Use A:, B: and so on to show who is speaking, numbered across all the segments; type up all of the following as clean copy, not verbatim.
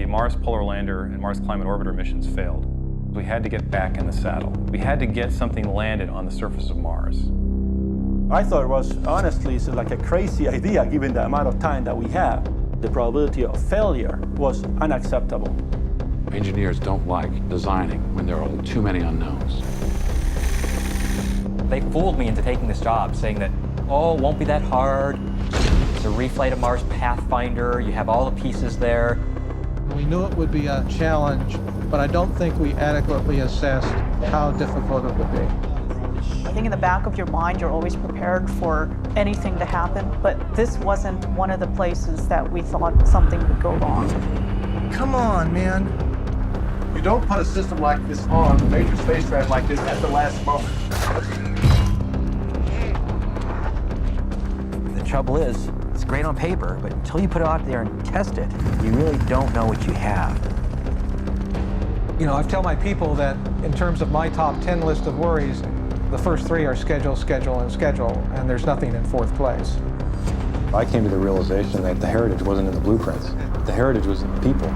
A: Mars Polar Lander and Mars Climate Orbiter missions failed. We had to get back in the saddle. We had to get something landed on the surface of Mars.
B: I thought it was honestly like a crazy idea given the amount of time that we have. The probability of failure was unacceptable.
C: Engineers don't like designing when there are too many unknowns.
D: They fooled me into taking this job, saying that, oh, it won't be that hard. It's a reflight of Mars Pathfinder. You have all the pieces there.
E: We knew it would be a challenge, but I don't think we adequately assessed how difficult it would be.
F: I think in the back of your mind, you're always prepared for anything to happen, but this wasn't one of the places that we thought something would go wrong.
E: Come on, man.
G: You don't put a system like this on a major spacecraft like this at the last moment.
D: The trouble is, it's great on paper, but until you put it out there and test it, you really don't know what you have.
E: You know, I tell my people that in terms of my top 10 list of worries, the first 3 are schedule, schedule, and schedule, and there's nothing in 4th place.
A: I came to the realization that the heritage wasn't in the blueprints. The heritage was in the people.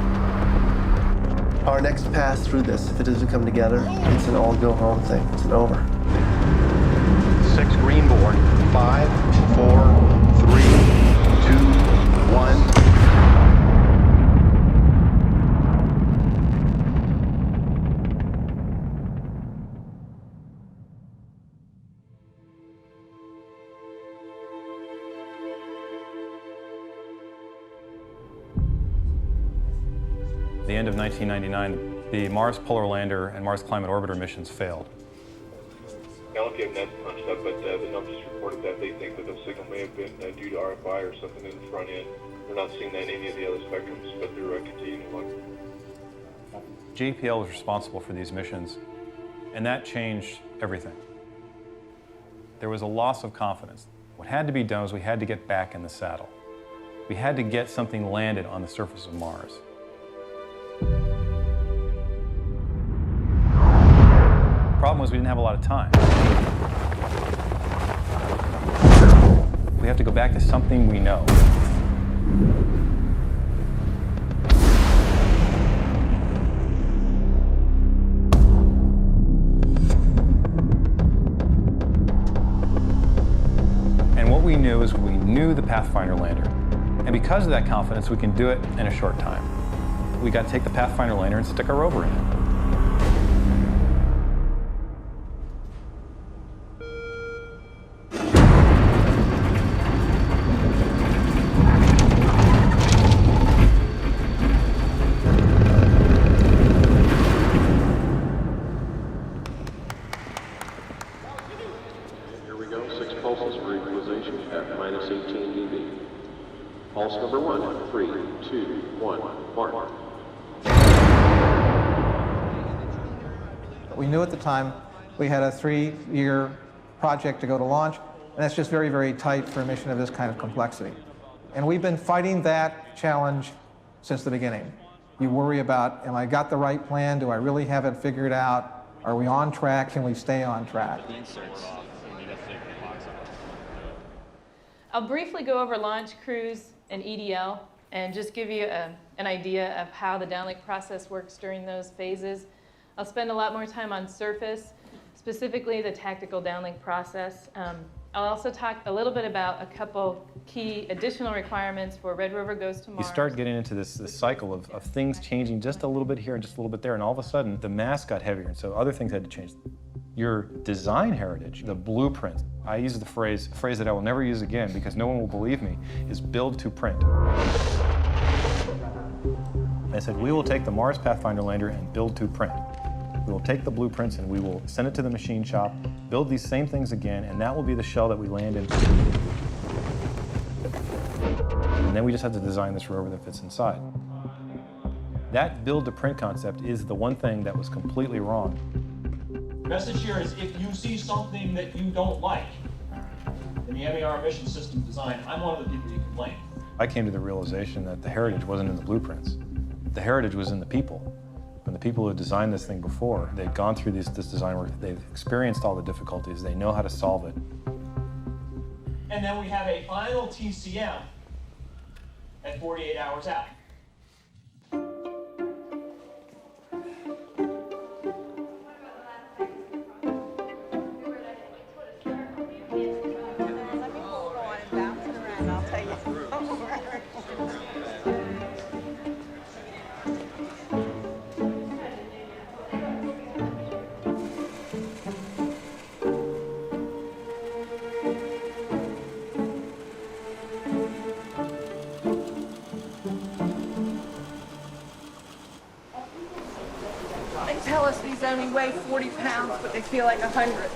H: Our next pass through this, if it doesn't come together, it's an all-go-home thing. It's an over.
G: 6 green board. 5, 4, 3, 2, 1.
A: At the end of 1999, the Mars Polar Lander and Mars Climate Orbiter missions failed.
I: I don't give net punched up, but the numbers reported that they think that the signal may have been due to RFI or something in the front end. They're not seeing that in any of the other spectrums, but they're continuing to look.
A: JPL was responsible for these missions, and that changed everything. There was a loss of confidence. What had to be done was we had to get back in the saddle. We had to get something landed on the surface of Mars. The problem was we didn't have a lot of time. We have to go back to something we know. And what we knew is we knew the Pathfinder lander. And because of that confidence, we can do it in a short time. We got to take the Pathfinder lander and stick a rover in it.
C: Here we go, 6 pulses for equalization at -18 dB. Pulse number 1, 3, 2, 1, mark.
E: We knew at the time we had a 3-year project to go to launch, and that's just very, very tight for a mission of this kind of complexity. And we've been fighting that challenge since the beginning. You worry about, am I got the right plan? Do I really have it figured out? Are we on track? Can we stay on track?
J: I'll briefly go over launch, cruise, and EDL, and just give you an idea of how the downlink process works during those phases. I'll spend a lot more time on surface, specifically the tactical downlink process. I'll also talk a little bit about a couple key additional requirements for Red Rover Goes to Mars.
A: You start getting into this cycle of things changing just a little bit here and just a little bit there, and all of a sudden the mass got heavier, and so other things had to change. Your design heritage, the blueprint, I use the phrase that I will never use again because no one will believe me, is build to print. I said, we will take the Mars Pathfinder lander and build to print. We will take the blueprints and we will send it to the machine shop, build these same things again, and that will be the shell that we land in. And then we just have to design this rover that fits inside. That build to print concept is the one thing that was completely wrong.
K: Message here is if you see something that you don't like in the MER mission system design, I'm one of the people you can blame.
A: I came to the realization that the heritage wasn't in the blueprints. The heritage was in the people. And the people who had designed this thing before, they'd gone through this design work, they've experienced all the difficulties, they know how to solve it.
K: And then we have a final TCM at 48 hours out.
L: These only weigh 40 pounds, but they feel like 100.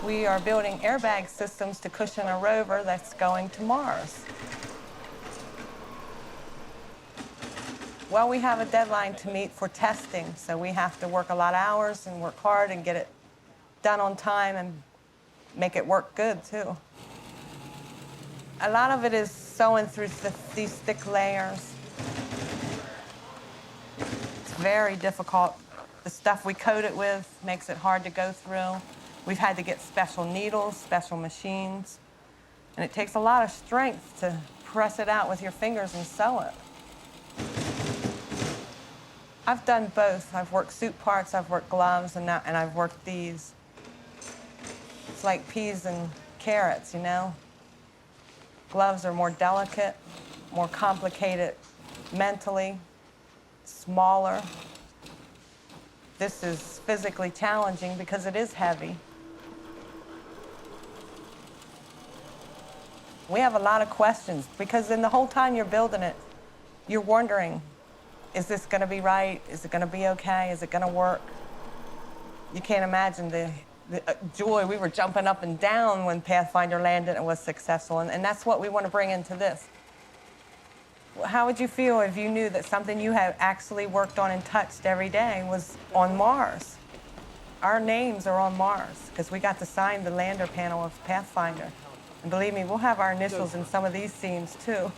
L: We are building airbag systems to cushion a rover that's going to Mars. Well, we have a deadline to meet for testing, so we have to work a lot of hours and work hard and get it done on time and make it work good, too. A lot of it is sewing through these thick layers. It's very difficult. The stuff we coat it with makes it hard to go through. We've had to get special needles, special machines, and it takes a lot of strength to press it out with your fingers and sew it. I've done both. I've worked suit parts, I've worked gloves, and I've worked these. It's like peas and carrots, you know? Gloves are more delicate, more complicated mentally, smaller. This is physically challenging because it is heavy. We have a lot of questions because in the whole time you're building it, you're wondering, is this going to be right? Is it going to be okay? Is it going to work? You can't imagine the joy. We were jumping up and down when Pathfinder landed and was successful, and that's what we want to bring into this. How would you feel if you knew that something you have actually worked on and touched every day was on Mars? Our names are on Mars because we got to sign the lander panel of Pathfinder. And believe me, we'll have our initials in some of these scenes too.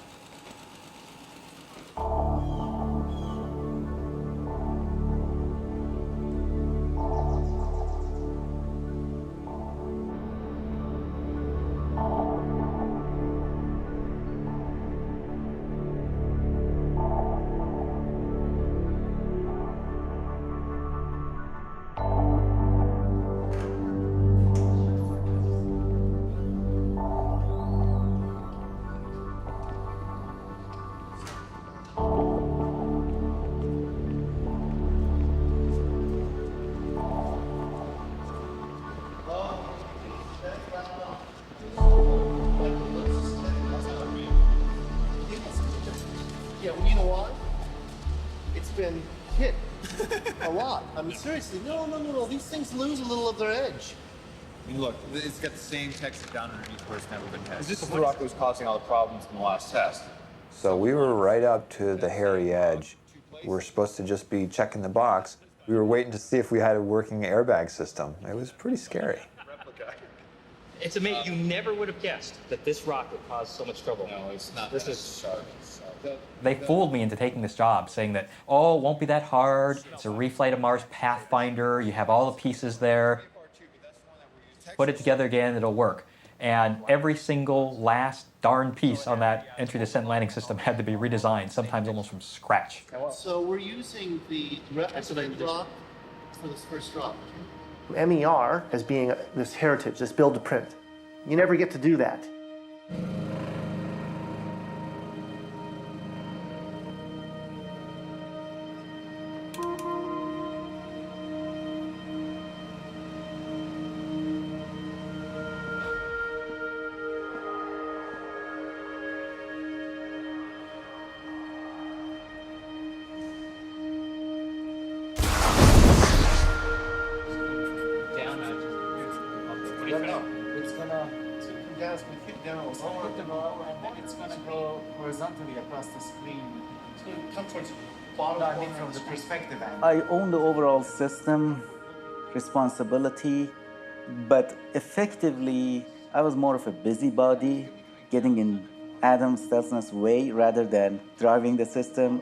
H: Seriously, no. These things lose a little of their edge.
M: I mean, look, it's got the same texture down underneath where it's never been tested. This is the rock that was causing all the problems in the last test.
N: So we were right up to the hairy edge. We're supposed to just be checking the box. We were waiting to see if we had a working airbag system. It was pretty scary.
K: It's amazing. You never would have guessed that this rock would cause so much trouble.
M: No, it's not.
K: This is sharp.
D: They fooled me into taking this job, saying that, oh, it won't be that hard. It's a reflight of Mars Pathfinder. You have all the pieces there. Put it together again, it'll work. And every single last darn piece on that entry, descent, landing system had to be redesigned, sometimes almost from scratch.
H: So we're using the replica drop for this first drop. MER as being this heritage, this build to print. You never get to do that.
O: From the perspective I own the overall system responsibility, but effectively I was more of a busybody, getting in Adam Stelson's way rather than driving the system.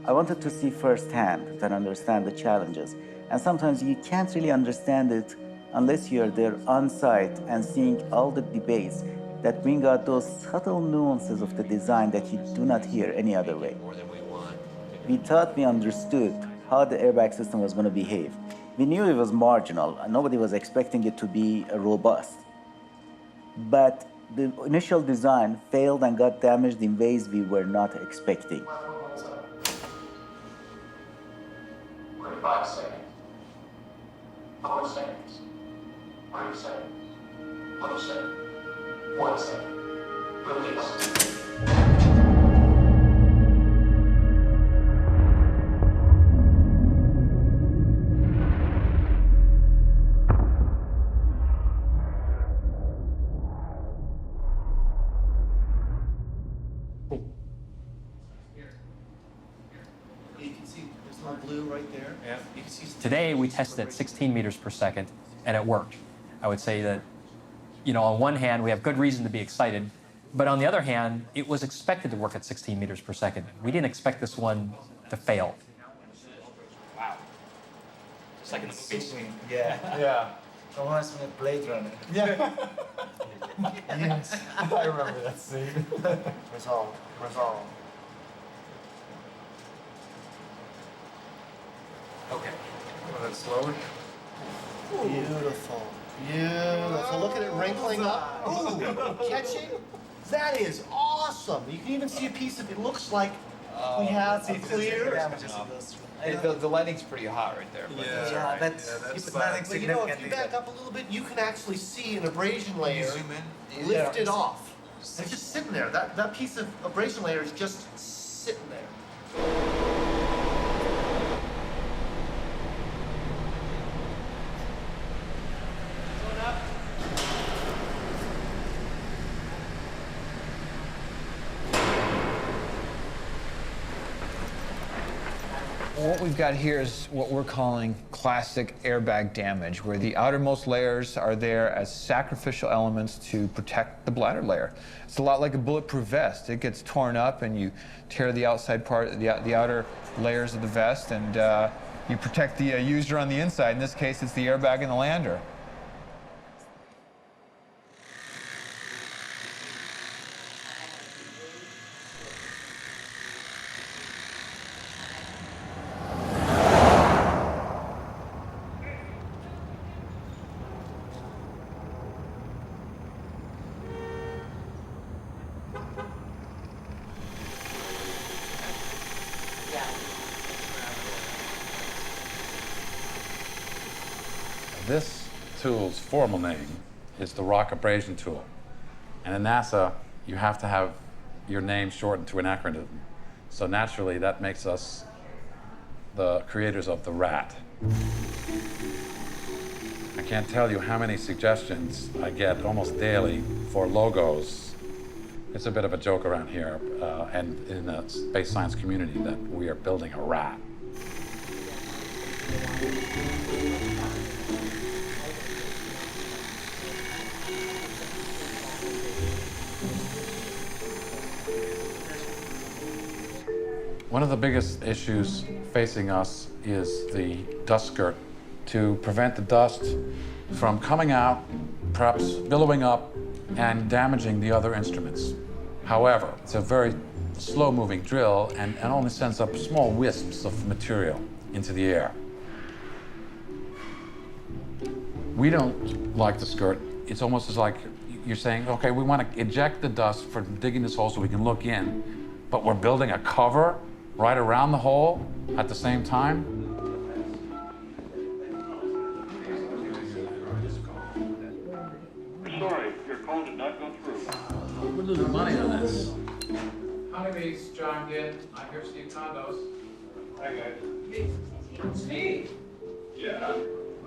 O: I wanted to see firsthand and understand the challenges, and sometimes you can't really understand it unless you're there on site and seeing all the debates that bring out those subtle nuances of the design that you do not hear any other way. We thought we understood how the airbag system was going to behave. We knew it was marginal, and nobody was expecting it to be robust. But the initial design failed and got damaged in ways we were not expecting.
P: 45 seconds. 4 seconds. 3 seconds. 2 seconds. 1 second. Release.
H: You can see there's a little blue right there.
D: Yeah.
H: You can see
D: Today we tested at 16 meters per second, and it worked. I would say that, on one hand, we have good reason to be excited, but on the other hand, it was expected to work at 16 meters per second. We didn't expect this one to fail.
M: Wow.
D: It's like in the movie.
O: Yeah.
M: Yeah.
O: Reminds me of Blade Runner.
M: Yeah.
H: Yes.
M: I remember that scene.
H: Resolve.
D: Okay.
M: A little bit slower.
H: Beautiful. Beautiful. Look at it wrinkling up. Ooh, catching. That is awesome. You can even see a piece of it. Looks like we have a clear.
M: The lighting's pretty hot right there.
O: Yeah, that's nothing
H: But you know, if you back up a little bit, you can actually see an abrasion layer
M: Zoom in.
H: lifted off. It's just sitting there. That piece of abrasion layer is just sitting there.
N: What we've got here is what we're calling classic airbag damage, where the outermost layers are there as sacrificial elements to protect the bladder layer. It's a lot like a bulletproof vest. It gets torn up and you tear the outside part, the outer layers of the vest, and you protect the user on the inside. In this case, it's the airbag and the lander.
Q: This tool's formal name is the rock abrasion tool. And in NASA, you have to have your name shortened to an acronym. So naturally, that makes us the creators of the RAT. I can't tell you how many suggestions I get almost daily for logos. It's a bit of a joke around here and in the space science community that we are building a RAT. One of the biggest issues facing us is the dust skirt. To prevent the dust from coming out, perhaps billowing up, and damaging the other instruments. However, it's a very slow-moving drill and only sends up small wisps of material into the air. We don't like the skirt. It's almost as like you're saying, okay, we want to eject the dust for digging this hole so we can look in, but we're building a cover right around the hole at the same time.
I: Sorry, your call did not go through.
Q: We're losing money on this. How many meetings John get? I'm here, Steve Condos.
I: Hi, guys.
Q: Steve?
I: Yeah.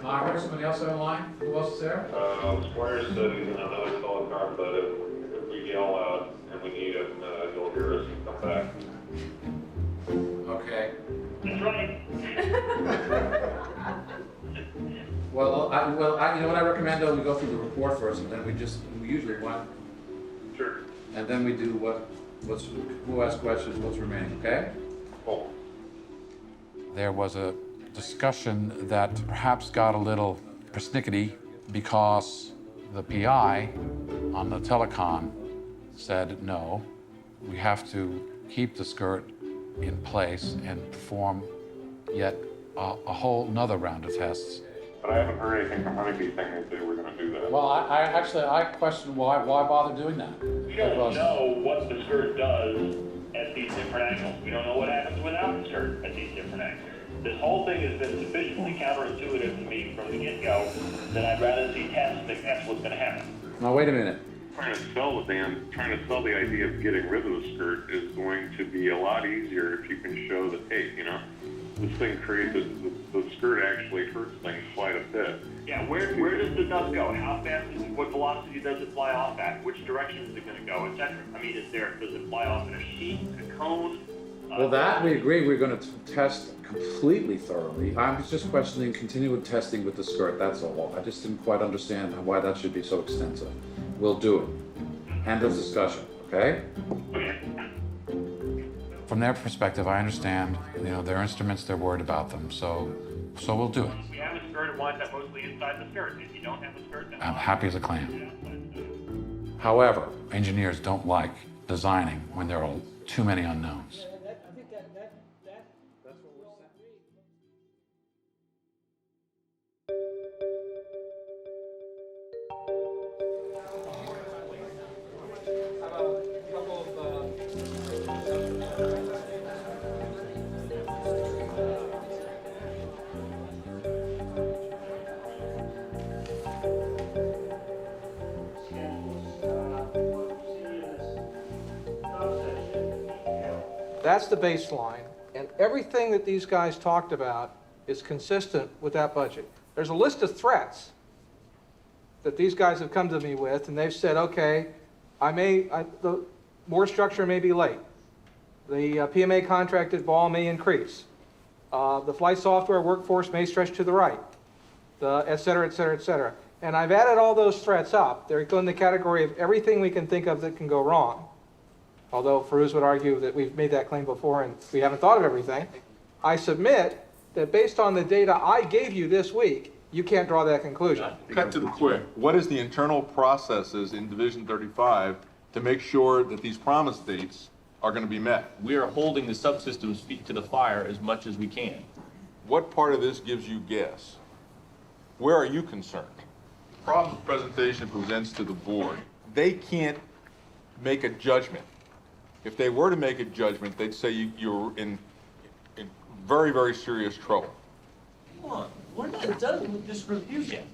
Q: I heard somebody else on the line. Who else is there?
I: Squire said he's in another solid car, but if we yell out and we need him, you'll hear us and come back.
Q: Okay.
I: That's right.
Q: Well, you know what I recommend though? We go through the report first, and then we usually want.
I: Sure.
Q: And then we do who asks questions, what's remaining, okay?
I: Cool.
Q: There was a discussion that perhaps got a little persnickety because the PI on the telecon said, no, we have to keep the skirt in place and perform yet a whole nother round of tests.
I: But I haven't heard anything from Honeybee saying that they were going to do that.
Q: Well, I question why bother doing that?
I: We don't know what the skirt does at these different angles. We don't know what happens without the skirt at these different angles. This whole thing has been sufficiently counterintuitive to me from the get-go that I'd rather see tests that that's what's going to happen.
Q: Now, wait a minute.
I: Trying to sell the idea of getting rid of the skirt is going to be a lot easier if you can show the tape, you know?
C: This thing creates, the skirt actually hurts things quite a bit.
I: Yeah, where does the dust go? How fast is it, what velocity does it fly off at? Which direction is it going to go, etc.? I mean, does it fly off in a sheet, a cone?
Q: Well, that we agree we're going to test completely thoroughly. I was just questioning continued testing with the skirt, that's all. I just didn't quite understand why that should be so extensive. We'll do it. End of discussion, okay? From their perspective, I understand, their instruments, they're worried about them, so we'll do it.
I: If you have a skirt, it winds up mostly inside the skirt. If you don't have a skirt, then...
Q: I'm happy as a clam. However, engineers don't like designing when there are too many unknowns.
E: That's the baseline, and everything that these guys talked about is consistent with that budget. There's a list of threats that these guys have come to me with, and they've said, okay, the more structure may be late. The PMA contracted ball may increase. The flight software workforce may stretch to the right, et cetera, et cetera, et cetera. And I've added all those threats up. They're in the category of everything we can think of that can go wrong. Although Farouz would argue that we've made that claim before and we haven't thought of everything. I submit that based on the data I gave you this week, you can't draw that conclusion.
G: Cut to the quick. What is the internal processes in Division 35 to make sure that these promise dates are going to be met?
K: We are holding the subsystems feet to the fire as much as we can.
G: What part of this gives you gas? Where are you concerned? The problem the presentation presents to the board, they can't make a judgment. If they were to make a judgment, they'd say you're in very, very serious trouble.
K: Come on, we're not done with this review yet,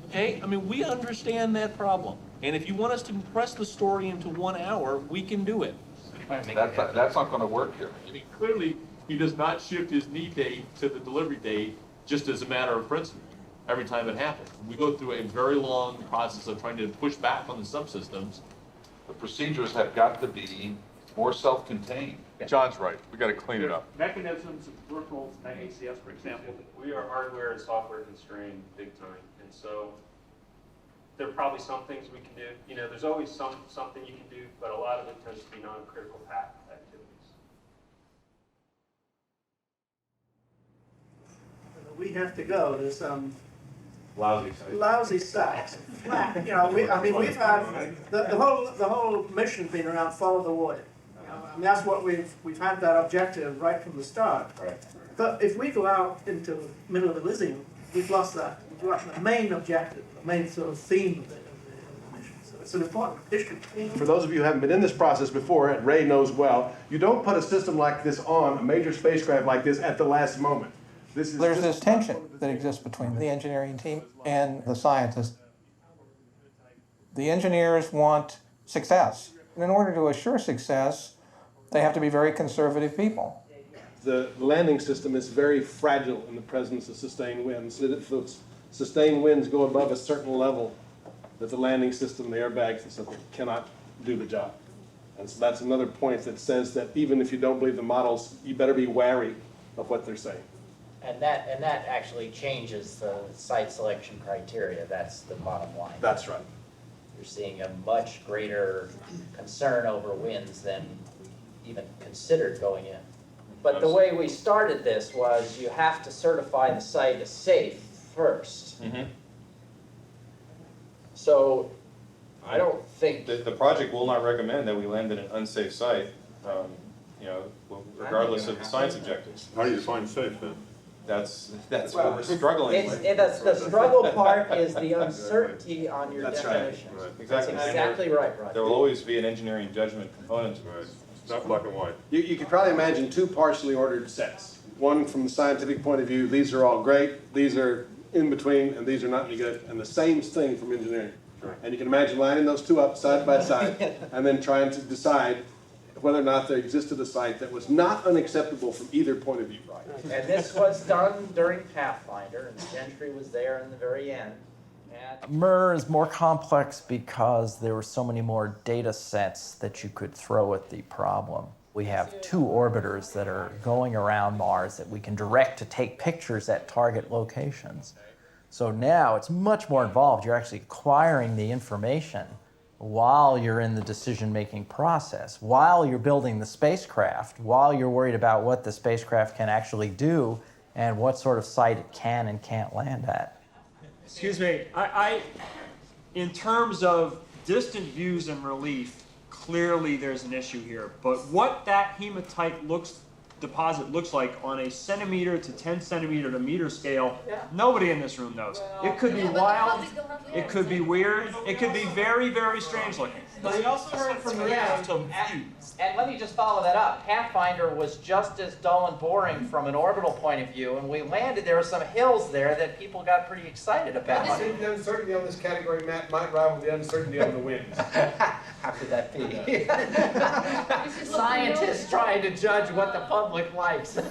K: okay? I mean, we understand that problem. And if you want us to compress the story into 1 hour, we can do it.
G: That's not going to work here.
K: I mean, clearly, he does not shift his need date to the delivery date just as a matter of principle every time it happens. We go through a very long process of trying to push back on the subsystems.
G: The procedures have got to be more self-contained. John's right. We got to clean it up.
R: Mechanisms of peripherals and ACS, for example, we are hardware and software constrained big time, and so there are probably some things we can do. There's always something you can do, but a lot of it tends to be non-critical path activities.
H: We have to go to some
R: Lousy
H: sites. Flat. We've had the whole mission's been around follow the water. That's what we've had that objective right from the start.
R: Right.
H: But if we go out into the middle of Elysium, we've lost that. We've lost the main objective, the main sort of theme of the mission. So it's an important issue.
G: For those of you who haven't been in this process before, and Ray knows well, you don't put a system like this on a major spacecraft like this at the last moment.
E: There's this tension that exists between the engineering team and the scientists. The engineers want success. And in order to assure success, they have to be very conservative people.
G: The landing system is very fragile in the presence of sustained winds. If those sustained winds go above a certain level, that the landing system, the airbags and stuff cannot do the job. And so that's another point that says that even if you don't believe the models, you better be wary of what they're saying.
S: And that actually changes the site selection criteria. That's the bottom line.
G: That's right.
S: You're seeing a much greater concern over winds than we even considered going in. But the way we started this was you have to certify the site as safe first.
T: Mm-hmm.
S: So I don't think...
T: The project will not recommend that we land in an unsafe site, regardless of the science objectives.
G: How do you define safe then?
T: That's what we're struggling with.
S: The struggle part is the uncertainty on your definition.
T: Right.
S: Exactly. That's exactly right, Rod.
T: There will always be an engineering judgment component to it.
G: It's not black and white. You could probably imagine two partially ordered sets. One from the scientific point of view, these are all great, these are in between, and these are not any good. And the same thing from engineering. Sure. And you can imagine lining those two up side by side and then trying to decide whether or not there existed a site that was not unacceptable from either point of view.
S: And this was done during Pathfinder, and Gentry was there in the very end.
U: MER is more complex because there were so many more data sets that you could throw at the problem. We have 2 orbiters that are going around Mars that we can direct to take pictures at target locations. So now it's much more involved. You're actually acquiring the information while you're in the decision-making process, while you're building the spacecraft, while you're worried about what the spacecraft can actually do and what sort of site it can and can't land at.
V: Excuse me, in terms of distant views and relief, clearly there's an issue here. But what that hematite deposit looks like on a centimeter to 10 centimeter to meter scale, nobody in this room knows. It could be wild, it could be weird, it could be very, very strange looking.
S: But we also heard from and let me just follow that up. Pathfinder was just as dull and boring from an orbital point of view, and we landed, there were some hills there that people got pretty excited about.
G: The uncertainty on this category, Matt, might rival the uncertainty on the winds.
S: How could that be? Scientists trying to judge what the public likes. I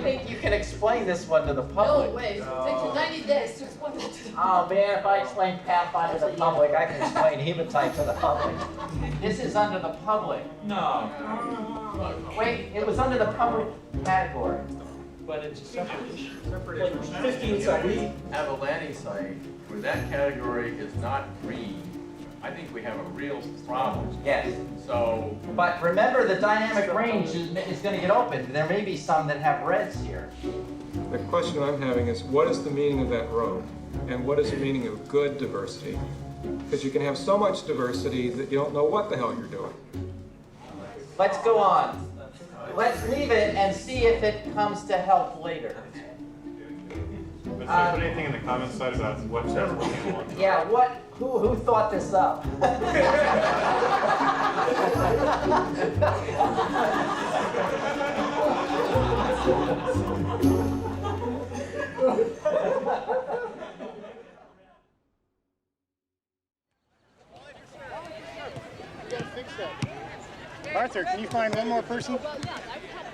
S: think you can explain this one to the public.
W: No way. It takes you 90 days to explain it to them.
S: Oh man, if I explain Pathfinder to the public, I can explain hematite to the public. This is under the public.
K: No.
S: Wait, it was under the public category.
K: But it's a separate issue.
S: Like 15 seconds.
K: We have a landing site where that category is not green. I think we have a real problem.
S: Yes.
K: So.
S: But remember, the dynamic range is going to get opened. There may be some that have reds here.
X: The question I'm having is, what is the meaning of that row? And what is the meaning of good diversity? Because you can have so much diversity that you don't know what the hell you're doing.
S: Let's go on. Let's leave it and see if it comes to help later.
T: But so put anything in the comments side about what test we're going on.
S: Yeah, who thought this up?
Y: Arthur, can you find one more person?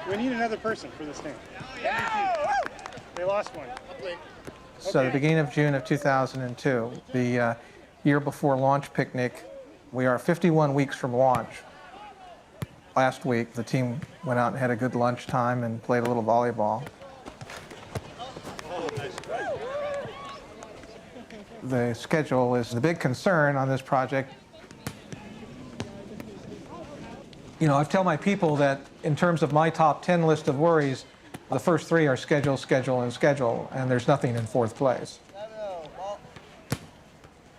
Y: We need another person for this thing. They lost one.
E: So the beginning of June of 2002, the year before launch picnic, we are 51 weeks from launch. Last week, the team went out and had a good lunch time and played a little volleyball. The schedule is the big concern on this project. You know, I tell my people that in terms of my top 10 list of worries, the first 3 are schedule, schedule, and schedule, and there's nothing in 4th place.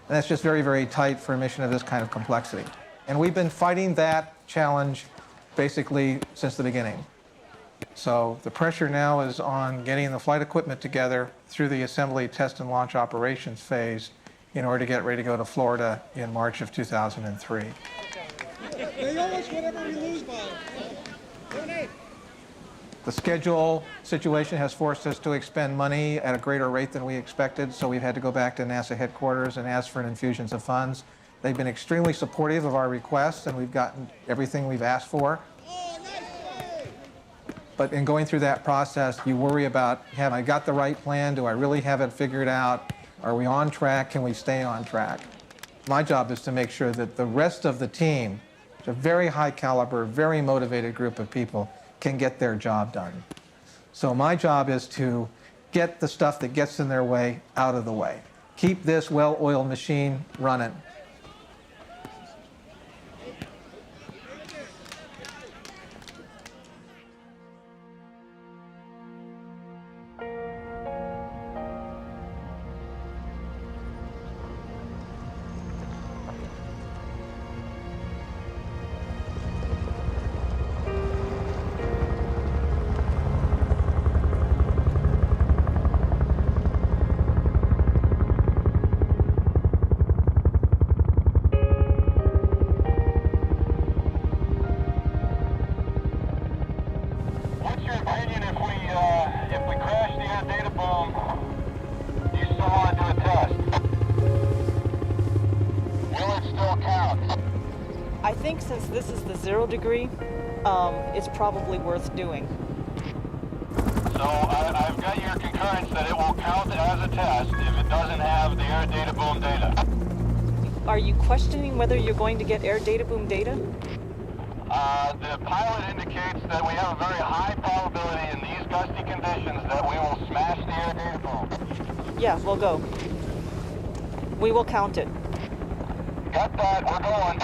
E: And that's just very, very tight for a mission of this kind of complexity. And we've been fighting that challenge basically since the beginning. So the pressure now is on getting the flight equipment together through the assembly, test, and launch operations phase in order to get ready to go to Florida in March of 2003.
Y: They owe us whatever we lose by. Donate.
E: The schedule situation has forced us to expend money at a greater rate than we expected, so we've had to go back to NASA headquarters and ask for an infusion of funds. They've been extremely supportive of our requests, and we've gotten everything we've asked for. But in going through that process, you worry about, have I got the right plan? Do I really have it figured out? Are we on track? Can we stay on track? My job is to make sure that the rest of the team, it's a very high caliber, very motivated group of people, can get their job done. So my job is to get the stuff that gets in their way out of the way. Keep this well-oiled machine running.
A: I think since this is the 0 degree, it's probably worth doing.
I: So I've got your concurrence that it will count as a test if it doesn't have the air data boom data.
A: Are you questioning whether you're going to get air data boom data?
I: The pilot indicates that we have a very high probability in these gusty conditions that we will smash the air data boom.
A: Yeah, we'll go. We will count it.
I: Got that, we're going.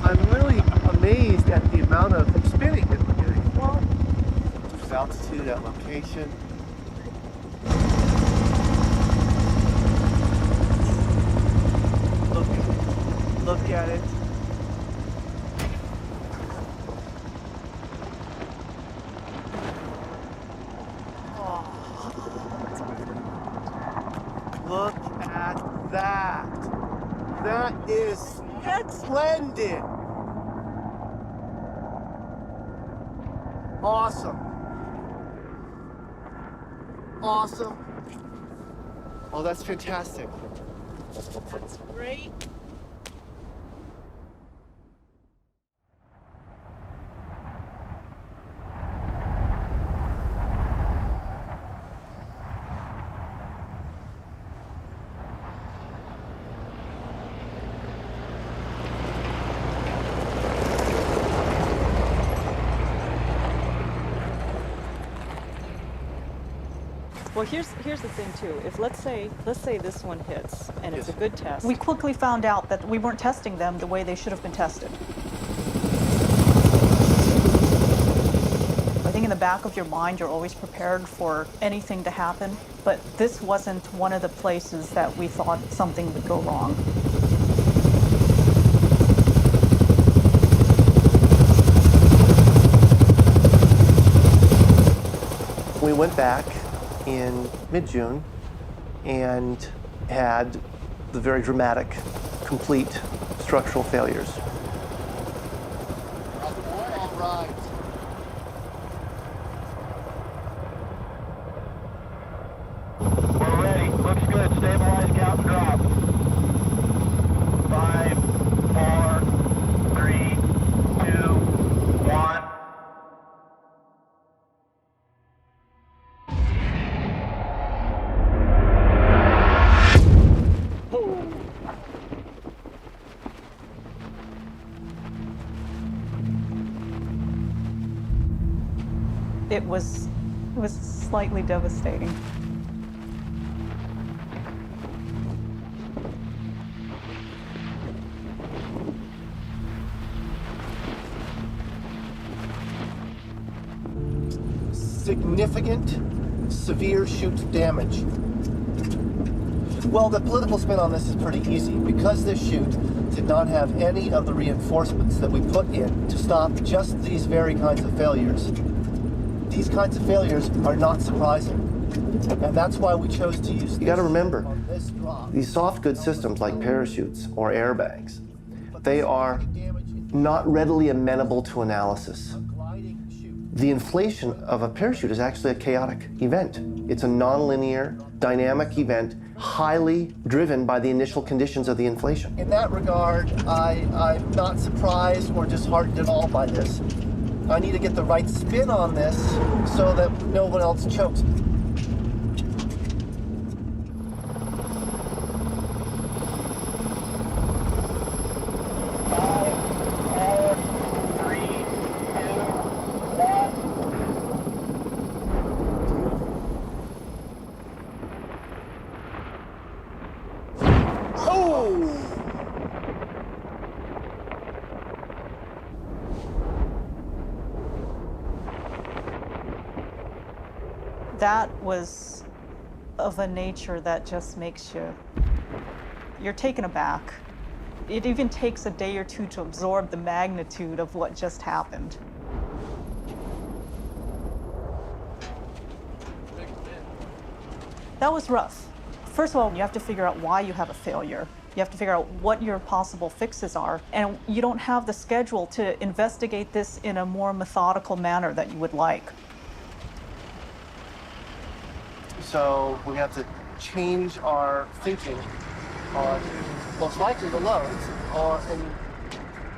H: I'm really amazed at the amount of spinning that we're getting. Just altitude at location. Look at it. Look at that. That is splendid. Awesome. Awesome. Oh, that's fantastic.
A: That's great. Well, here's the thing too. If let's say this one hits and it's a good test. We quickly found out that we weren't testing them the way they should have been tested. I think in the back of your mind, you're always prepared for anything to happen, but this wasn't one of the places that we thought something would go wrong.
H: We went back in mid-June and had the very dramatic, complete structural failures. All right.
I: We're ready. Looks good. Stabilize, count, and drop. 5, 4, 3, 2, 1.
A: It was slightly devastating.
H: Significant, severe chute damage. Well, the political spin on this is pretty easy. Because this chute did not have any of the reinforcements that we put in to stop just these very kinds of failures, these kinds of failures are not surprising. And that's why we chose to use. You got to remember, these soft goods systems like parachutes or airbags, they are not readily amenable to analysis. The inflation of a parachute is actually a chaotic event. It's a nonlinear, dynamic event, highly driven by the initial conditions of the inflation. In that regard, I'm not surprised or disheartened at all by this. I need to get the right spin on this so that no one else chokes.
A: That was of a nature that just makes you're taken aback. It even takes a day or two to absorb the magnitude of what just happened. That was rough. First of all, you have to figure out why you have a failure. You have to figure out what your possible fixes are. And you don't have the schedule to investigate this in a more methodical manner that you would like.
H: So we have to change our thinking on most likely the loads. And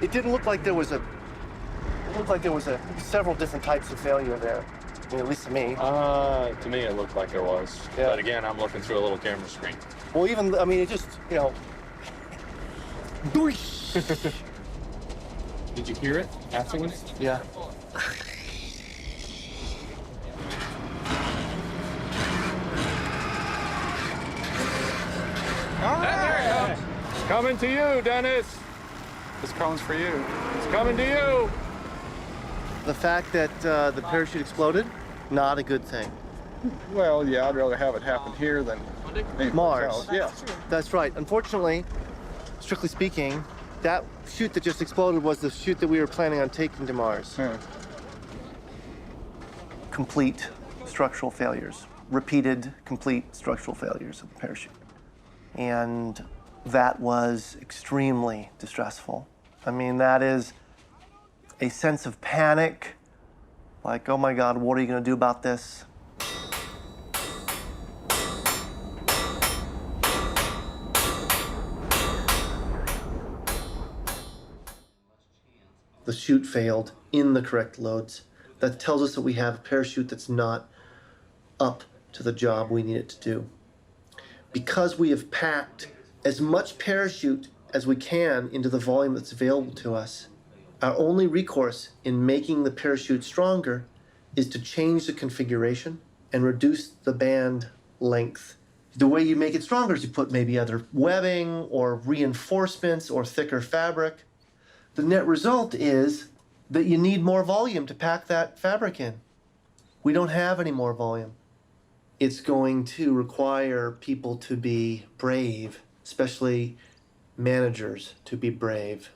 H: it didn't look like there was several different types of failure there. I mean, at least to me.
M: To me, it looked like there was.
H: Yeah.
M: But again, I'm looking through a little camera screen.
H: Well, even, I mean, it just, you know.
M: Did you hear it afterwards?
H: Yeah.
X: There it comes. It's coming to you, Dennis.
M: This comes for you.
X: It's coming to you.
H: The fact that the parachute exploded, not a good thing.
X: Well, yeah, I'd rather have it happen here than
H: Mars.
X: else. Yeah.
H: That's right. Unfortunately, strictly speaking, that chute that just exploded was the chute that we were planning on taking to Mars. Complete structural failures. Repeated, complete structural failures of the parachute. And that was extremely distressful. I mean, that is a sense of panic, like, oh my God, what are you going to do about this? The chute failed in the correct loads. That tells us that we have a parachute that's not up to the job we need it to do. Because we have packed as much parachute as we can into the volume that's available to us, our only recourse in making the parachute stronger is to change the configuration and reduce the band length. The way you make it stronger is you put maybe other webbing or reinforcements or thicker fabric. The net result is that you need more volume to pack that fabric in. We don't have any more volume. It's going to require people to be brave, especially managers to be brave,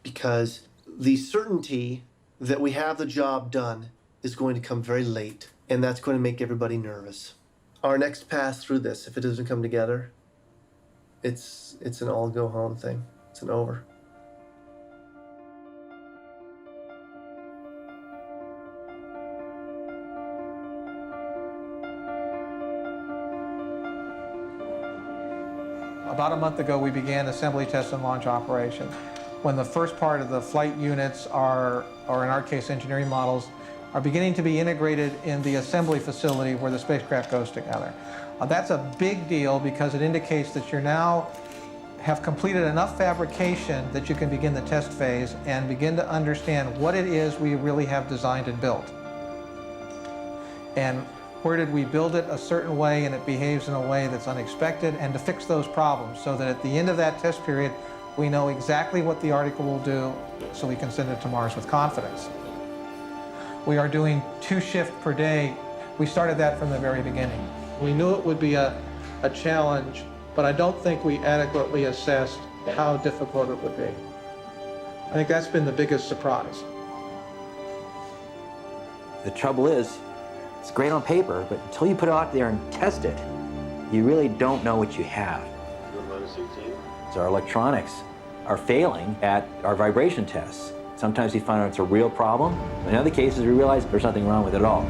H: because the certainty that we have the job done is going to come very late, and that's going to make everybody nervous. Our next pass through this, if it doesn't come together, it's an all go home thing. It's an over.
E: About a month ago, we began assembly, test, and launch operations. When the first part of the flight units or in our case, engineering models, are beginning to be integrated in the assembly facility where the spacecraft goes together. That's a big deal because it indicates that you now have completed enough fabrication that you can begin the test phase and begin to understand what it is we really have designed and built. And where did we build it a certain way and it behaves in a way that's unexpected, and to fix those problems so that at the end of that test period, we know exactly what the article will do so we can send it to Mars with confidence. We are doing 2 shifts per day. We started that from the very beginning. We knew it would be a challenge, but I don't think we adequately assessed how difficult it would be. I think that's been the biggest surprise.
B: The trouble is, it's great on paper, but until you put it out there and test it, you really don't know what you have. So our electronics are failing at our vibration tests. Sometimes we find out it's a real problem. In other cases, we realize there's nothing wrong with it at all.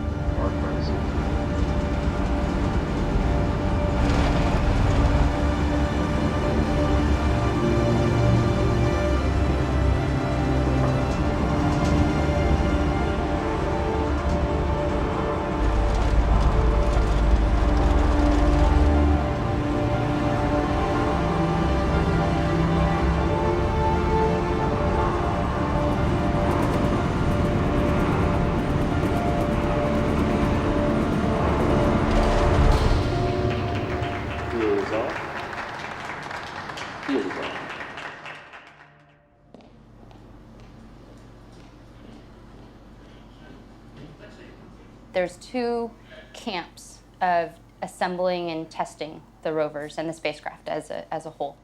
F: There's 2 camps of assembling and testing the rovers and the spacecraft as a whole.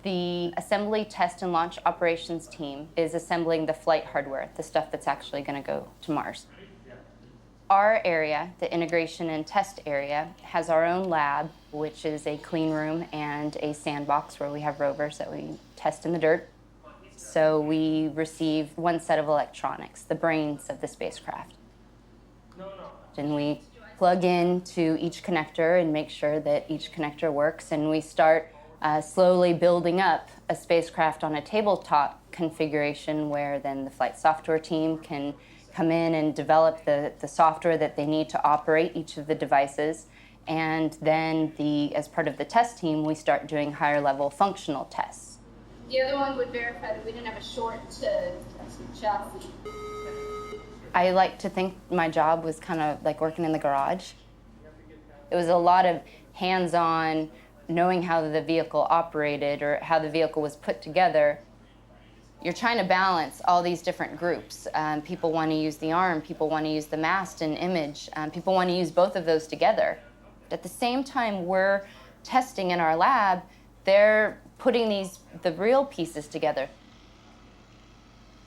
F: The assembly, test, and launch operations team is assembling the flight hardware, the stuff that's actually going to go to Mars. Our area, the integration and test area, has our own lab, which is a clean room and a sandbox where we have rovers that we test in the dirt. So we receive one set of electronics, the brains of the spacecraft. And we plug into each connector and make sure that each connector works, and we start slowly building up a spacecraft on a tabletop configuration where then the flight software team can come in and develop the software that they need to operate each of the devices. And then as part of the test team, we start doing higher level functional tests.
W: The other one would verify that we didn't have a short to chassis.
F: I like to think my job was kind of like working in the garage. It was a lot of hands-on, knowing how the vehicle operated or how the vehicle was put together. You're trying to balance all these different groups. People want to use the arm, people want to use the mast and image, people want to use both of those together. At the same time we're testing in our lab, they're putting the real pieces together.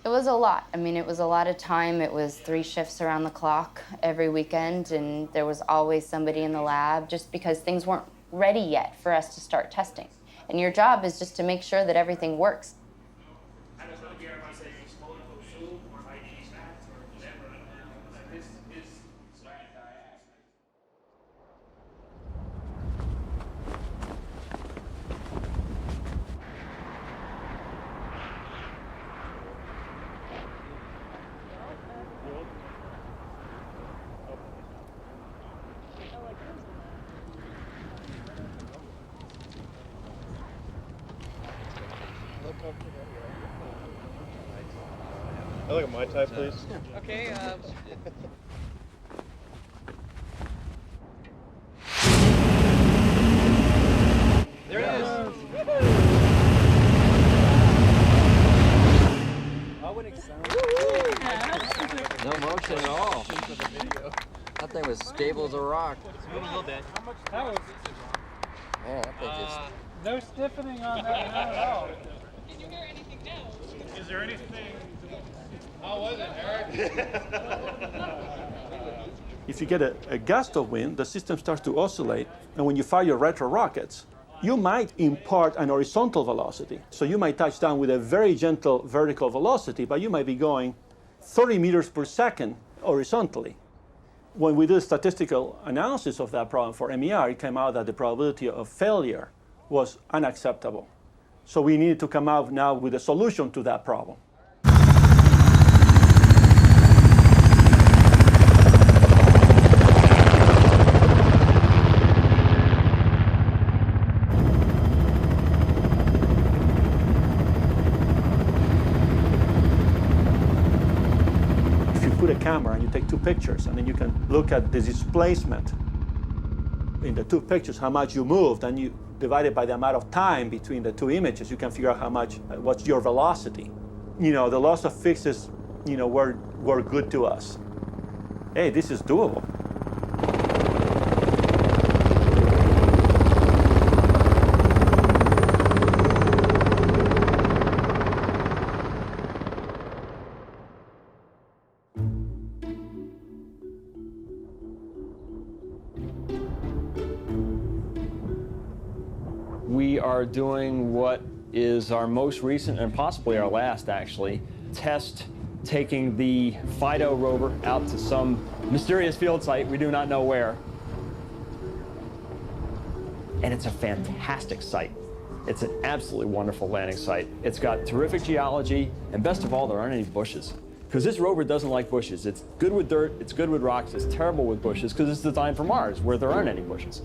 F: It was a lot. I mean, it was a lot of time. It was 3 shifts around the clock every weekend, and there was always somebody in the lab just because things weren't ready yet for us to start testing. And your job is just to make sure that everything works.
T: I look at my type, please.
D: Okay. There it is.
J: No motion at all. That thing was stable as a rock.
D: It's moving a little bit.
Y: How much? That was.
J: Yeah, that thing just.
Y: No stiffening on that, not at all.
D: Did you hear anything now?
Y: Is there anything?
T: How was it, Eric?
G: If you get a gust of wind, the system starts to oscillate, and when you fire your retro rockets, you might impart an horizontal velocity. So you might touch down with a very gentle vertical velocity, but you might be going 30 meters per second horizontally. When we did a statistical analysis of that problem for MER, it came out that the probability of failure was unacceptable. So we needed to come out now with a solution to that problem. Put a camera and you take 2 pictures, and then you can look at the displacement in the 2 pictures, how much you moved, and you divide it by the amount of time between the 2 images. You can figure out how much, what's your velocity. You know, the loss of fixes, you know, were good to us. Hey, this is doable.
L: We are doing what is our most recent and possibly our last, actually, test taking the FIDO rover out to some mysterious field site. We do not know where. And it's a fantastic site. It's an absolutely wonderful landing site. It's got terrific geology, and best of all, there aren't any bushes. Because this rover doesn't like bushes. It's good with dirt, it's good with rocks, it's terrible with bushes because it's designed for Mars, where there aren't any bushes.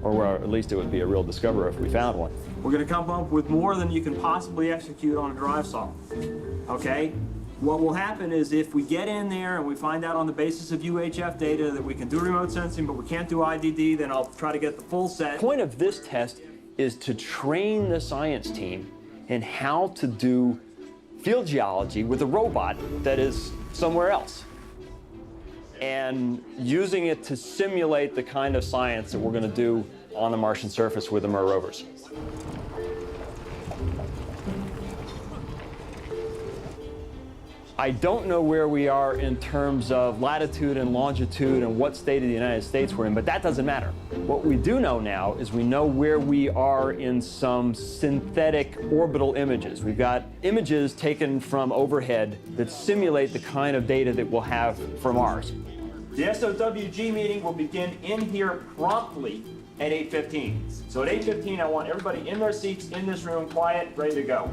L: Or where at least it would be a real discovery if we found one.
V: We're going to come up with more than you can possibly execute on a drive saw. Okay? What will happen is if we get in there and we find out on the basis of UHF data that we can do remote sensing, but we can't do IDD, then I'll try to get the full set.
L: The point of this test is to train the science team in how to do field geology with a robot that is somewhere else, and using it to simulate the kind of science that we're going to do on the Martian surface with the MER rovers. I don't know where we are in terms of latitude and longitude and what state of the United States we're in, but that doesn't matter. What we do know now is we know where we are in some synthetic orbital images. We've got images taken from overhead that simulate the kind of data that we'll have for Mars. The SOWG meeting will begin in here promptly at 8:15. So at 8:15, I want everybody in their seats, in this room, quiet, ready to go.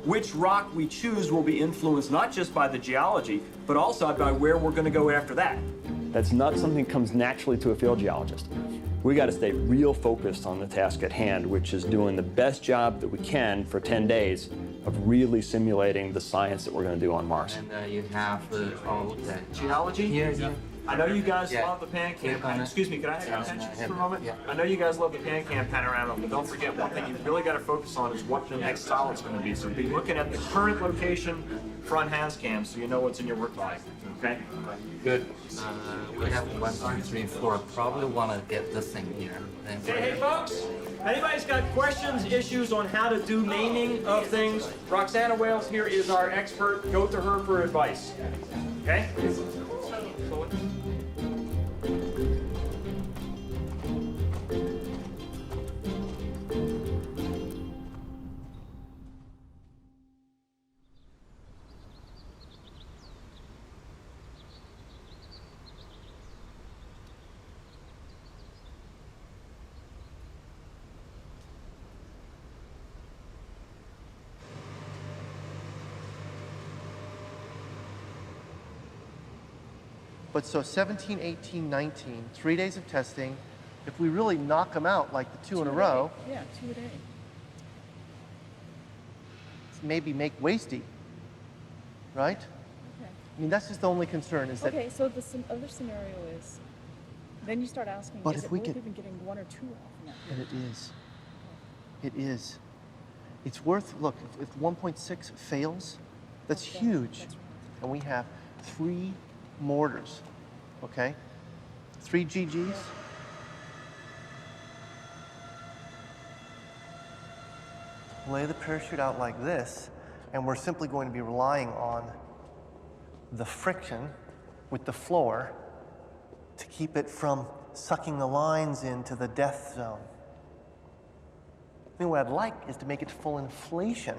L: Which rock we choose will be influenced not just by the geology, but also by where we're going to go after that. That's not something that comes naturally to a field geologist. We got to stay real focused on the task at hand, which is doing the best job that we can for 10 days of really simulating the science that we're going to do on Mars.
J: And you have all of that.
L: Geology?
J: Yeah.
L: I know you guys love the PanCam. Excuse me, can I have your attention for a moment? I know you guys love the PanCam panorama, but don't forget one thing you've really got to focus on is what the next solid's going to be. So be looking at the current location, front has cam, so you know what's in your work bag. Okay?
J: Good. We have 1, 2, 3, 4. Probably want to get this thing here.
L: Hey folks, anybody's got questions, issues on how to do naming of things? Roxana Wales here is our expert. Go to her for advice. Okay?
H: But so 17, 18, 19, 3 days of testing. If we really knock them out like the two in a row,
C: yeah, 2 a day.
H: Maybe make wasty, right?
C: Okay.
H: I mean, that's just the only concern is that.
C: Okay, so the other scenario is, then you start asking,
H: But
C: is
H: if
C: it
H: we
C: worth
H: get-
C: even getting 1 or 2 off now?
H: And it is. It is. It's worth, look, if 1.6 fails, that's huge.
C: That's right.
H: And we have 3 mortars, okay? 3 GGs. Lay the parachute out like this, and we're simply going to be relying on the friction with the floor to keep it from sucking the lines into the death zone. I mean, what I'd like is to make it full inflation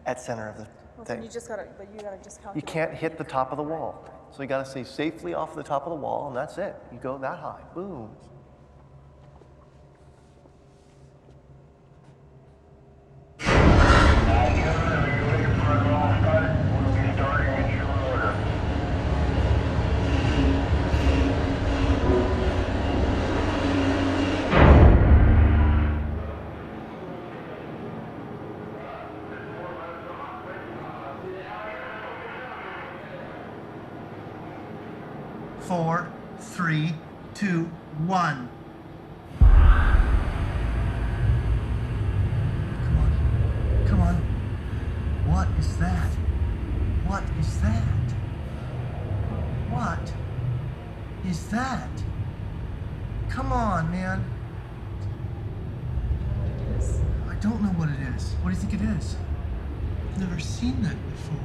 H: at center of the
C: Well,
H: thing.
C: then you just gotta, but you gotta just calculate.
H: You can't hit the top of the wall. So you gotta stay safely off the top of the wall, and that's it. You go that high, boom. Four, 3, 2, 1. Come on. What is that? What is that? What is that? Come on, man. I don't know what it is. What do you think it is? I've never seen that before.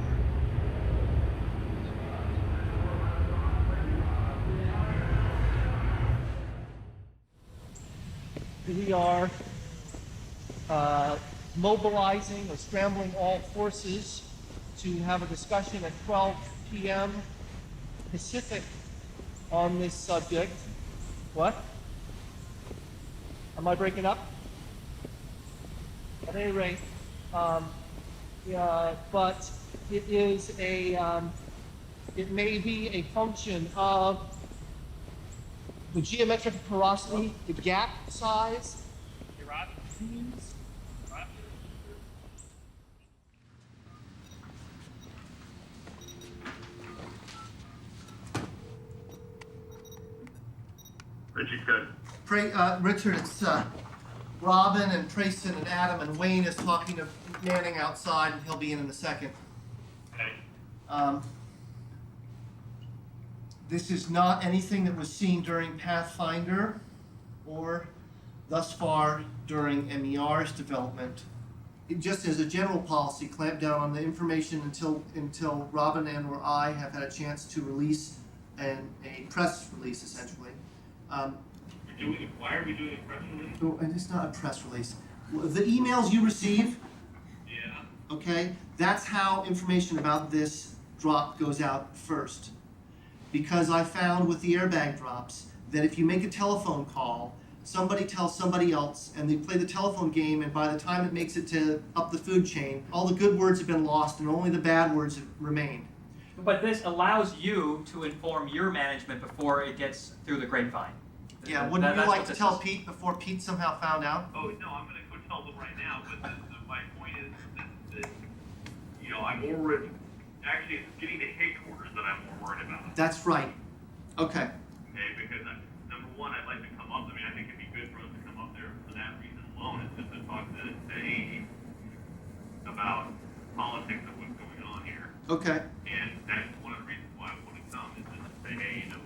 N: We are mobilizing or scrambling all forces to have a discussion at 12 p.m. Pacific on this subject. What? Am I breaking up? At any rate, but it is a, it may be a function of the geometric porosity, the gap size.
I: Richie, good.
H: Richard, it's Robin and Trayson and Adam and Wayne is talking to Manning outside, and he'll be in a second.
I: Okay.
H: This is not anything that was seen during Pathfinder or thus far during MER's development. just as a general policy, clamp down on the information until Robin and or I have had a chance to release a press release, essentially.
I: Why are we doing a press release?
H: Oh, and it's not a press release. The emails you receive, okay, that's how information about this drop goes out first. Because I found with the airbag drops that if you make a telephone call, somebody tells somebody else, and they play the telephone game, and by the time it makes it to up the food chain, all the good words have been lost and only the bad words have remained.
O: But this allows you to inform your management before it gets through the grapevine.
H: Yeah, wouldn't you like to tell Pete before Pete somehow found out?
I: Oh, no, I'm going to go tell them right now, but my point is that, you know, I'm more worried, actually it's getting to headquarters that I'm more worried about.
H: That's right. Okay.
I: Okay, because number one, I'd like to come up, I mean, I think it'd be good for us to come up there for that reason alone, is just to talk to Amy about politics of what's going on here.
H: Okay.
I: And that's one of the reasons why I want to come, is just to say, hey, you know,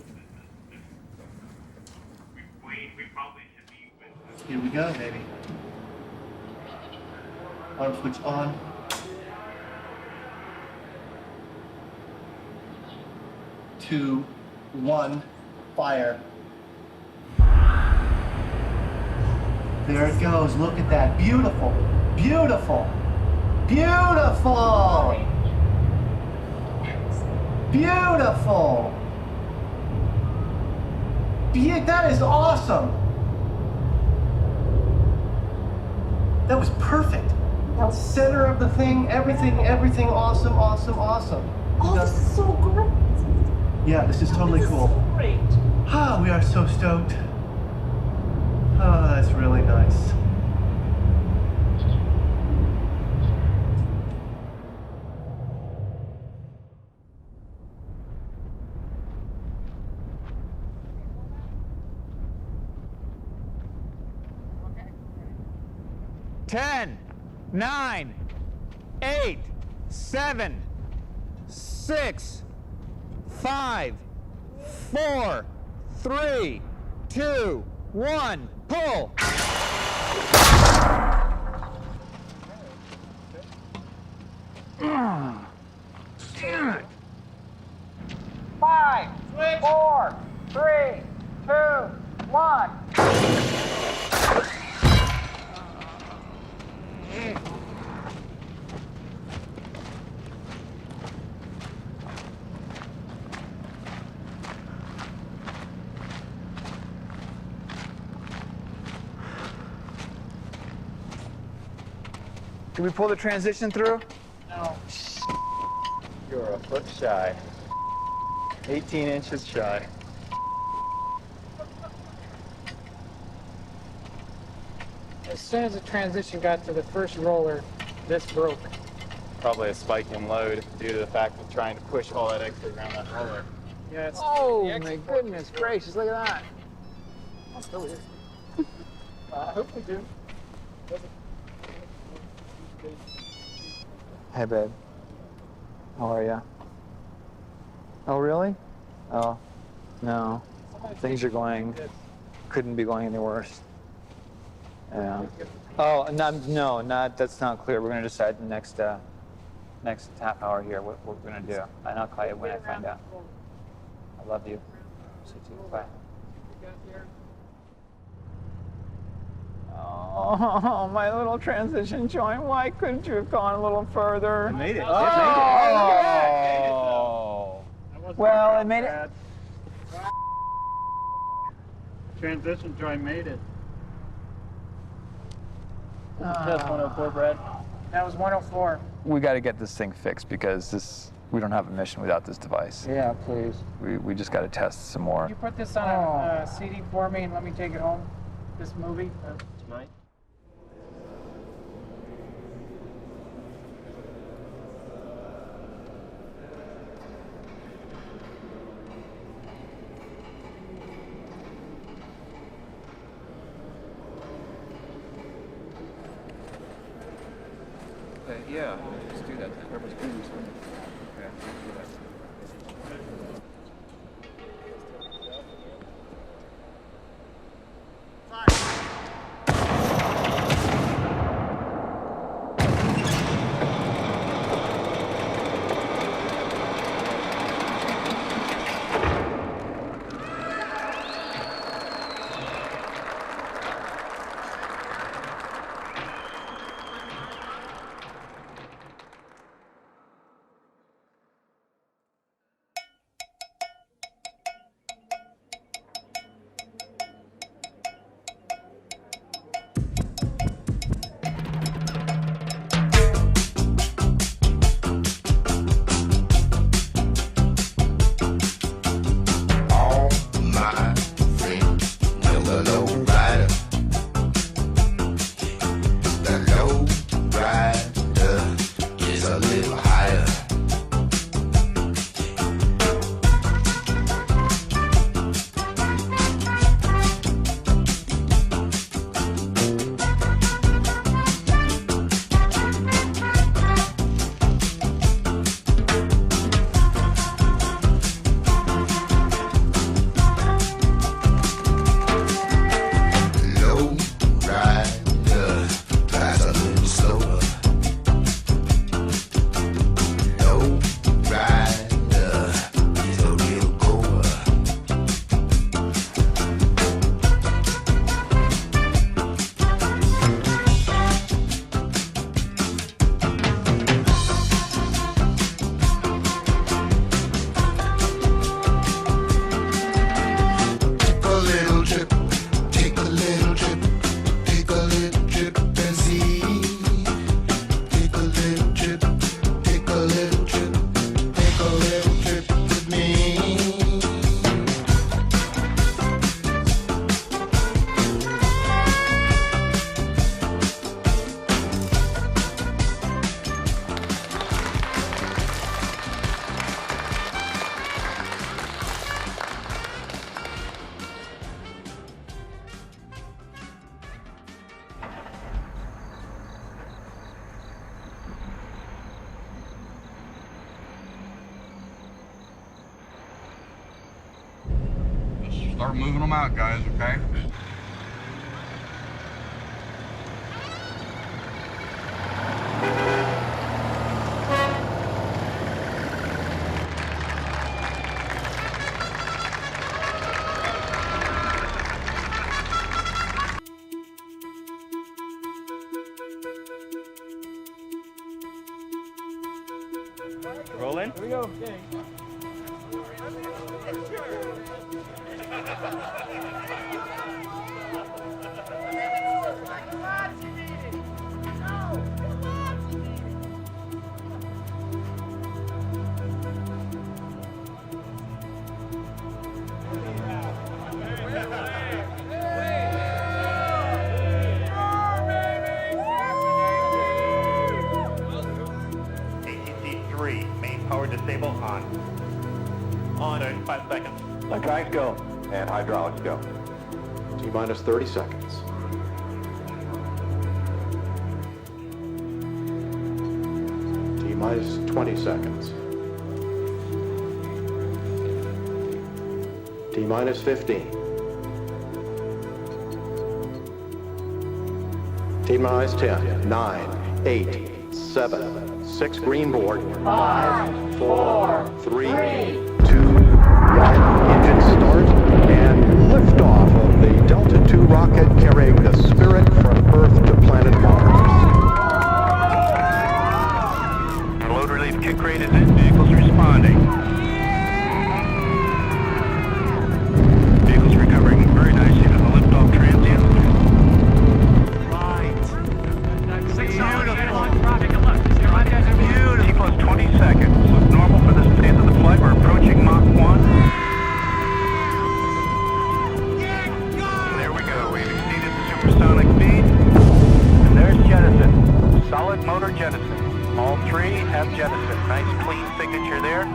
I: we probably should be with.
H: Here we go, baby. Arm switch on. Two, one, fire. There it goes. Look at that. Beautiful. Beautiful. Beautiful. Beautiful. That is awesome. That was perfect. Center of the thing, everything awesome, awesome, awesome.
C: Oh, this is so great.
H: Yeah, this is totally cool.
C: So great.
H: Ah, we are so stoked. Oh, that's really nice.
P: Ten, 9, 8, 7, 6, 5, 4, 3, 2, 1, pull! Damn it! 5, 4, 3, 2, 1. Can we pull the transition through?
C: No.
P: You're a foot shy. 18 inches shy.
C: As soon as the transition got to the first roller, this broke.
M: Probably a spike in load due to the fact of trying to push all that extra around that roller.
C: Yeah, it's
P: Oh my goodness gracious, look at that.
C: I'll still is. I hope we do.
P: Hey babe. How are ya? Oh really? Oh, no. Things are couldn't be going any worse. Yeah. Oh, no, that's not clear. We're gonna decide the next half hour here what we're gonna do. And I'll call you when I find out. I love you. See you too. Bye. Oh, my little transition joint. Why couldn't you have gone a little further?
M: It made it.
P: Oh! Well, it made it.
Y: Transition joint made it.
C: Test 104, Brad. That was 104.
P: We got to get this thing fixed because we don't have a mission without this device.
C: Yeah, please.
P: We just got to test some more.
C: Can you put this on a CD for me and let me take it home? This movie?
S: Tonight?
M: Yeah, let's do that then. Everybody's going to do something. Okay, let's do that.
A: Start moving them out, guys, okay?
K: Rolling.
C: Here we go. Okay.
K: ATC 3, main power disable on. On in 5 seconds.
Q: Electronics go. And hydraulics go. T-minus 30 seconds. T-minus 20 seconds. T-minus 15. T-minus 10, 9, 8, 7, 6 green board. 5, 4, 3, 2, 1. Engine start and liftoff of the Delta II rocket carrying the Spirit from Earth to planet Mars.
K: Our load relief kick rate is in. Vehicles responding. Vehicles recovering very nicely from the liftoff transient. Beautiful. T plus 20 seconds. Look normal for this phase of the flight. We're approaching Mach 1. There we go. We've exceeded the supersonic speed. And there's jettison. Solid motor jettison. All three have jettison. Nice clean signature there.